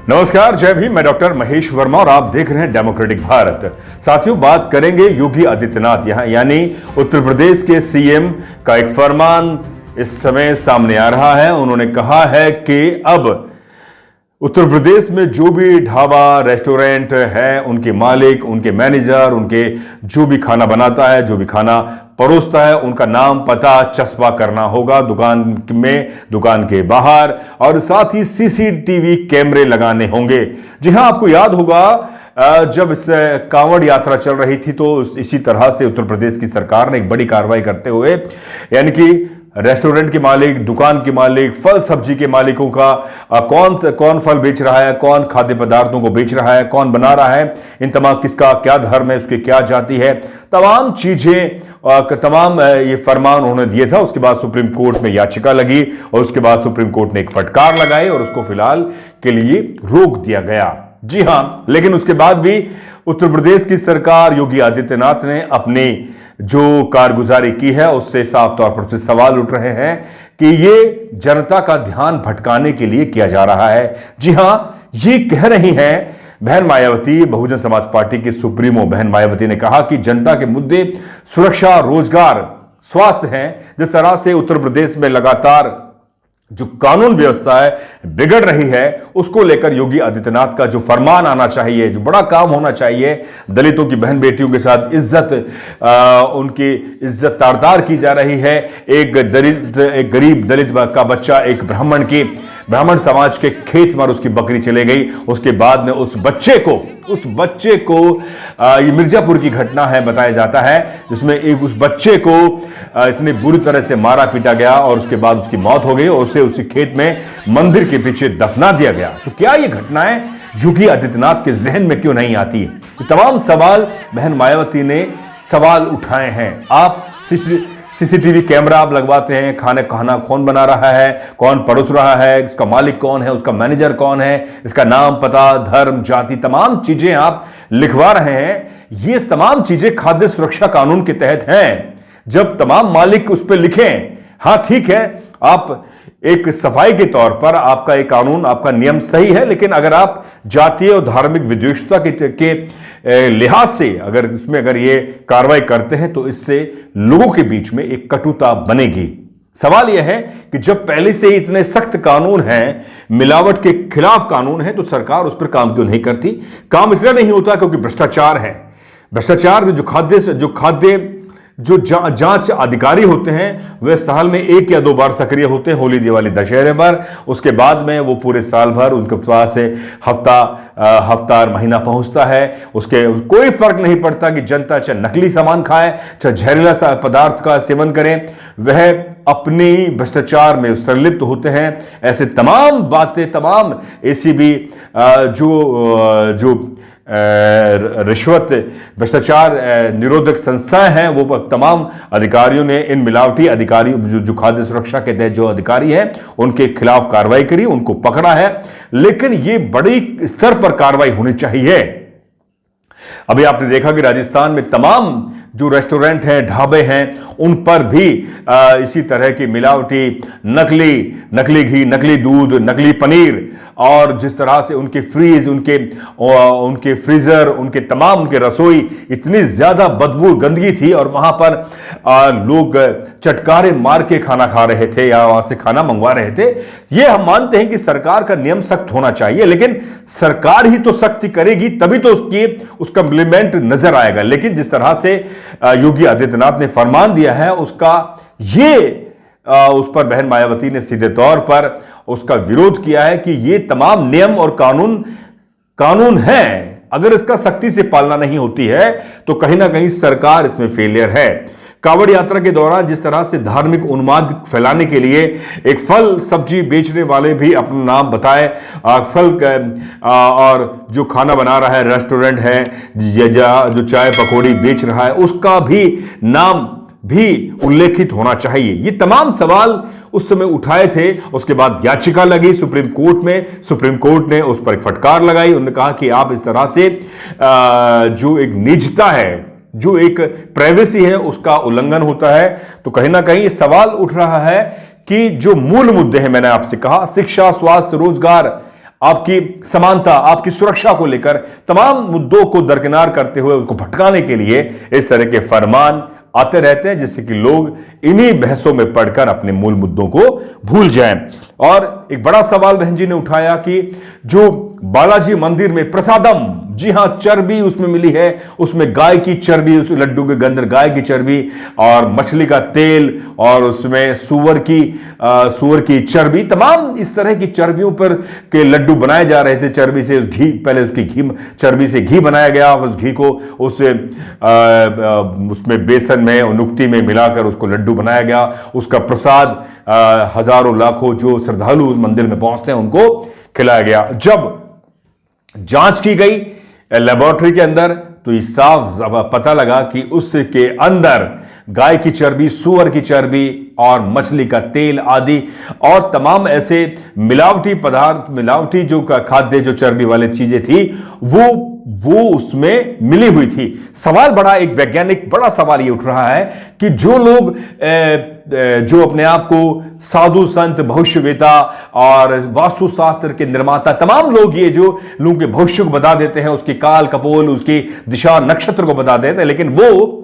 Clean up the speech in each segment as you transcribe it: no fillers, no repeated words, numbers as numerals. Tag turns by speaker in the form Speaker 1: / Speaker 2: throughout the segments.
Speaker 1: नमस्कार, जय भीम। मैं डॉक्टर महेश वर्मा और आप देख रहे हैं डेमोक्रेटिक भारत। साथियों, बात करेंगे योगी आदित्यनाथ यहाँ यानी उत्तर प्रदेश के सीएम का एक फरमान इस समय सामने आ रहा है। उन्होंने कहा है कि अब उत्तर प्रदेश में जो भी ढाबा रेस्टोरेंट है, उनके मालिक, उनके मैनेजर, उनके जो भी खाना बनाता है, जो भी खाना परोसता है, उनका नाम पता चस्पा करना होगा दुकान में, दुकान के बाहर, और साथ ही सीसीटीवी कैमरे लगाने होंगे। जी हां, आपको याद होगा जब इस कांवड़ यात्रा चल रही थी तो इसी तरह से उत्तर प्रदेश की सरकार ने एक बड़ी कार्रवाई करते हुए यानी कि रेस्टोरेंट के मालिक, दुकान के मालिक, फल सब्जी के मालिकों का कौन फल बेच रहा है, कौन खाद्य पदार्थों को बेच रहा है, कौन बना रहा है, इन तमाम किसका क्या धर्म है, उसकी क्या जाति है, तमाम चीजें तमाम ये फरमान उन्होंने दिए था। उसके बाद सुप्रीम कोर्ट में याचिका लगी और उसके बाद सुप्रीम कोर्ट ने एक फटकार लगाई और उसको फिलहाल के लिए रोक दिया गया। जी हां, लेकिन उसके बाद भी उत्तर प्रदेश की सरकार, योगी आदित्यनाथ ने अपनी जो कारगुजारी की है उससे साफ तौर पर सवाल उठ रहे हैं कि ये जनता का ध्यान भटकाने के लिए किया जा रहा है। जी हां, ये कह रही हैं बहन मायावती, बहुजन समाज पार्टी की सुप्रीमो बहन मायावती ने कहा कि जनता के मुद्दे सुरक्षा, रोजगार, स्वास्थ्य हैं। जिस तरह से उत्तर प्रदेश में लगातार जो कानून व्यवस्था है बिगड़ रही है, उसको लेकर योगी आदित्यनाथ का जो फरमान आना चाहिए, जो बड़ा काम होना चाहिए, दलितों की बहन बेटियों के साथ उनकी इज्जत तारदार की जा रही है। एक गरीब दलित का बच्चा एक ब्राह्मण समाज के खेत में उसकी बकरी चले गई, उसके बाद में उस बच्चे को ये मिर्जापुर की घटना है बताया जाता है, जिसमें उस बच्चे को इतनी बुरी तरह से मारा पीटा गया और उसके बाद उसकी मौत हो गई और उसे उसी खेत में मंदिर के पीछे दफना दिया गया। तो क्या ये घटनाएं योगी आदित्यनाथ के जहन में क्यों नहीं आती? ये तमाम सवाल बहन मायावती ने सवाल उठाए हैं। आप सीसीटीवी कैमरा आप लगवाते हैं, खाना कौन बना रहा है, कौन परोस रहा है, इसका मालिक कौन है, उसका मैनेजर कौन है, इसका नाम पता, धर्म, जाति, तमाम चीजें आप लिखवा रहे हैं। ये तमाम चीजें खाद्य सुरक्षा कानून के तहत हैं। जब तमाम मालिक उस पर लिखें, हां ठीक है, आप एक सफाई के तौर पर आपका एक कानून, आपका नियम सही है, लेकिन अगर आप जातीय और धार्मिक विद्वेषता के लिहाज से अगर ये कार्रवाई करते हैं तो इससे लोगों के बीच में एक कटुता बनेगी। सवाल यह है कि जब पहले से ही इतने सख्त कानून हैं, मिलावट के खिलाफ कानून है, तो सरकार उस पर काम क्यों नहीं करती? काम इसलिए नहीं होता क्योंकि भ्रष्टाचार है। भ्रष्टाचार जो जांच अधिकारी होते हैं वे साल में 1 या 2 बार सक्रिय होते हैं, होली, दिवाली, दशहरे पर। उसके बाद में वो पूरे साल भर उनके पास से हफ्तार महीना पहुंचता है। उसके कोई फर्क नहीं पड़ता कि जनता चाहे नकली सामान खाए, चाहे जहरीला पदार्थ का सेवन करें, वह अपनी भ्रष्टाचार में संलिप्त होते हैं। ऐसे तमाम बातें, तमाम एसीबी जो रिश्वत भ्रष्टाचार निरोधक संस्थाएं हैं, वो तमाम अधिकारियों ने इन मिलावटी अधिकारियों जो खाद्य सुरक्षा के तहत जो अधिकारी हैं उनके खिलाफ कार्रवाई करी, उनको पकड़ा है। लेकिन ये बड़ी स्तर पर कार्रवाई होनी चाहिए। अभी आपने देखा कि राजस्थान में तमाम जो रेस्टोरेंट हैं, ढाबे हैं, उन पर भी इसी तरह की मिलावटी नकली घी, नकली दूध, नकली पनीर, और जिस तरह से उनके फ्रीज, उनके फ्रीजर, उनके रसोई इतनी ज्यादा बदबू, गंदगी थी और वहां पर लोग चटकारे मार के खाना खा रहे थे या वहां से खाना मंगवा रहे थे। ये हम मानते हैं कि सरकार का नियम सख्त होना चाहिए, लेकिन सरकार ही तो सख्ती करेगी तभी तो उसका इंप्लीमेंट नजर आएगा। लेकिन जिस तरह से योगी आदित्यनाथ ने फरमान दिया है उस पर बहन मायावती ने सीधे तौर पर उसका विरोध किया है कि ये तमाम नियम और कानून हैं, अगर इसका सख्ती से पालना नहीं होती है तो कहीं ना कहीं सरकार इसमें फेलियर है। कांवड़ यात्रा के दौरान जिस तरह से धार्मिक उन्माद फैलाने के लिए एक फल सब्जी बेचने वाले भी अपना नाम बताए, और जो खाना बना रहा है रेस्टोरेंट है या जो चाय पकौड़ी बेच रहा है उसका भी नाम भी उल्लेखित होना चाहिए। ये तमाम सवाल उस समय उठाए थे। उसके बाद याचिका लगी सुप्रीम कोर्ट में, सुप्रीम कोर्ट ने उस पर एक फटकार लगाई। उन्होंने कहा कि आप इस तरह से जो एक निजता है, जो एक प्राइवेसी है, उसका उल्लंघन होता है। तो कहीं ना कहीं सवाल उठ रहा है कि जो मूल मुद्दे हैं, मैंने आपसे कहा शिक्षा, स्वास्थ्य, रोजगार, आपकी समानता, आपकी सुरक्षा को लेकर तमाम मुद्दों को दरकिनार करते हुए उसको भटकाने के लिए इस तरह के फरमान आते रहते हैं, जिससे कि लोग इन्हीं बहसों में पढ़कर अपने मूल मुद्दों को भूल जाएं। और एक बड़ा सवाल बहन जी ने उठाया कि जो बालाजी मंदिर में प्रसादम, जी हां, चर्बी उसमें मिली है, उसमें गाय की चर्बी, उस लड्डू के अंदर गाय की चर्बी और मछली का तेल और उसमें सूअर की चर्बी, तमाम इस तरह की चर्बियों पर के लड्डू बनाए जा रहे थे। चर्बी से उस घी, पहले उसकी घी, चर्बी से घी बनाया गया, उस घी को उसमें बेसन में, नुक्ती में मिलाकर उसको लड्डू बनाया गया। उसका प्रसाद हजारों लाखों जो श्रद्धालु उस मंदिर में पहुंचते हैं उनको खिलाया गया। जब जांच की गई लेबोरेटरी के अंदर तो ये साफ पता लगा कि उसके अंदर गाय की चर्बी, सूअर की चर्बी और मछली का तेल आदि और तमाम ऐसे मिलावटी पदार्थ, मिलावटी जो खाद्य जो चर्बी वाली चीजें थी वो उसमें मिली हुई थी। सवाल बड़ा, एक वैज्ञानिक बड़ा सवाल ये उठ रहा है कि जो लोग जो अपने आप को साधु संत, भविष्यवेता और वास्तुशास्त्र के निर्माता, तमाम लोग ये जो लोगों के भविष्य को बता देते हैं, उसकी काल कपोल, उसकी दिशा नक्षत्र को बता देते हैं, लेकिन वो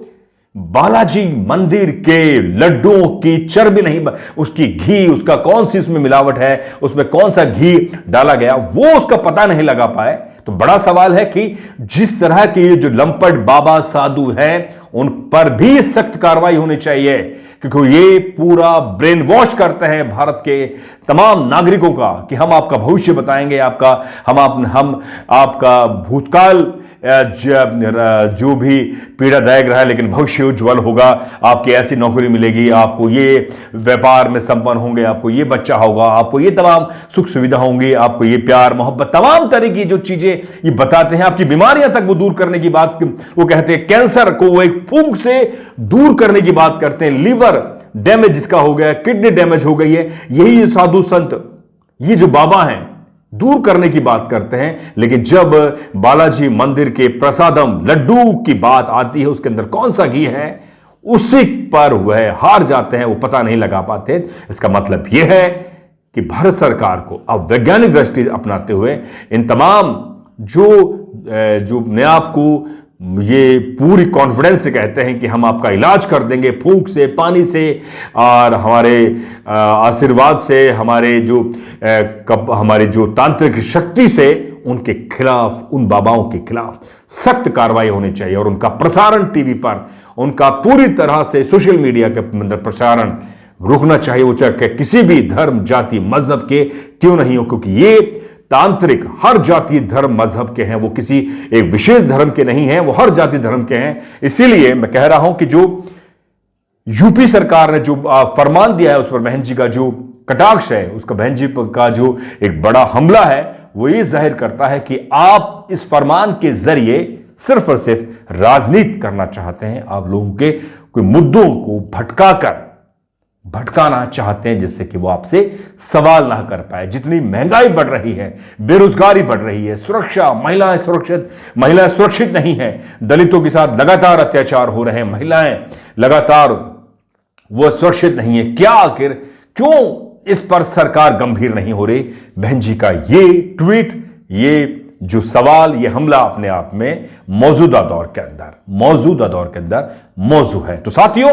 Speaker 1: बालाजी मंदिर के लड्डुओं की चर्बी नहीं, उसकी घी, उसका कौन सी उसमें मिलावट है, उसमें कौन सा घी डाला गया, वो उसका पता नहीं लगा पाए। तो बड़ा सवाल है कि जिस तरह के ये जो लंपट बाबा साधु हैं उन पर भी सख्त कार्रवाई होनी चाहिए, क्योंकि ये पूरा ब्रेन वॉश करते हैं भारत के तमाम नागरिकों का कि हम आपका भविष्य बताएंगे, हम आपका भूतकाल जो भी पीड़ादायक रहा है लेकिन भविष्य उज्जवल होगा, आपकी ऐसी नौकरी मिलेगी, आपको ये व्यापार में संपन्न होंगे, आपको ये बच्चा होगा, आपको ये तमाम सुख सुविधा होंगी, आपको ये प्यार मोहब्बत, तमाम तरह की जो चीजें ये बताते हैं, आपकी बीमारियां तक वो दूर करने की बात, वो कहते हैं कैंसर को वो एक फूंक से दूर करने की बात करते हैं, लीवर डैमेज जिसका हो गया, किडनी डैमेज हो गई है, यही साधु संत, ये जो बाबा हैं, दूर करने की बात करते हैं। लेकिन जब बालाजी मंदिर के प्रसादम लड्डू की बात आती है, उसके अंदर कौन सा घी है, उसी पर वह हार जाते हैं, वो पता नहीं लगा पाते। इसका मतलब यह है कि भारत सरकार को अब वैज्ञानिक दृष्टि अपनाते हुए इन तमाम जो अपने आप को ये पूरी कॉन्फिडेंस से कहते हैं कि हम आपका इलाज कर देंगे फूंक से, पानी से और हमारे आशीर्वाद से, हमारे जो तांत्रिक शक्ति से, उनके खिलाफ, उन बाबाओं के खिलाफ सख्त कार्रवाई होनी चाहिए और उनका प्रसारण टीवी पर, उनका पूरी तरह से सोशल मीडिया के अंदर प्रसारण रुकना चाहिए, वो चाहे किसी भी धर्म, जाति, मजहब के क्यों नहीं हो, क्योंकि ये तांत्रिक हर जाति, धर्म, मजहब के हैं, वो किसी एक विशेष धर्म के नहीं हैं, वो हर जाति धर्म के हैं। इसीलिए मैं कह रहा हूं कि जो यूपी सरकार ने जो फरमान दिया है उस पर बहन जी का जो कटाक्ष है, उसका बहन जी का जो एक बड़ा हमला है, वो ये जाहिर करता है कि आप इस फरमान के जरिए सिर्फ और सिर्फ राजनीति करना चाहते हैं, आप लोगों के कोई मुद्दों को भटकाना चाहते हैं, जिससे कि वो आपसे सवाल ना कर पाए। जितनी महंगाई बढ़ रही है, बेरोजगारी बढ़ रही है, सुरक्षा, महिलाएं सुरक्षित नहीं है, दलितों के साथ लगातार अत्याचार हो रहे हैं, महिलाएं लगातार वो सुरक्षित नहीं है, क्या आखिर क्यों इस पर सरकार गंभीर नहीं हो रही? बहन जी का ये ट्वीट, ये जो सवाल, ये हमला अपने आप में मौजूदा दौर के अंदर मौजूद है। तो साथियों,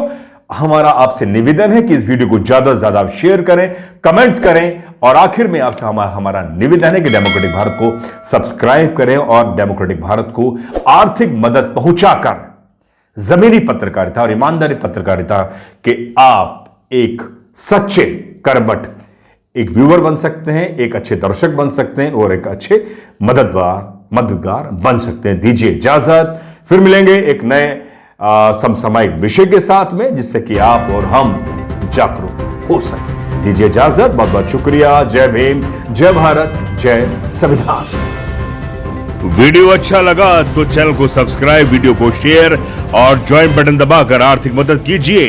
Speaker 1: हमारा आपसे निवेदन है कि इस वीडियो को ज्यादा से ज्यादा शेयर करें, कमेंट्स करें और आखिर में आपसे हमारा निवेदन है कि डेमोक्रेटिक भारत को सब्सक्राइब करें और डेमोक्रेटिक भारत को आर्थिक मदद पहुंचाकर जमीनी पत्रकारिता और ईमानदारी पत्रकारिता के आप एक सच्चे करबट एक व्यूअर बन सकते हैं, एक अच्छे दर्शक बन सकते हैं और एक अच्छे मददगार बन सकते हैं। दीजिए इजाजत, फिर मिलेंगे एक नए समसामयिक विषय के साथ में, जिससे कि आप और हम जागरूक हो सके। दीजिए इजाजत, बहुत बहुत शुक्रिया। जय भीम, जय भारत, जय संविधान। वीडियो अच्छा लगा तो चैनल को सब्सक्राइब, वीडियो को शेयर और ज्वाइन बटन दबाकर आर्थिक मदद कीजिए।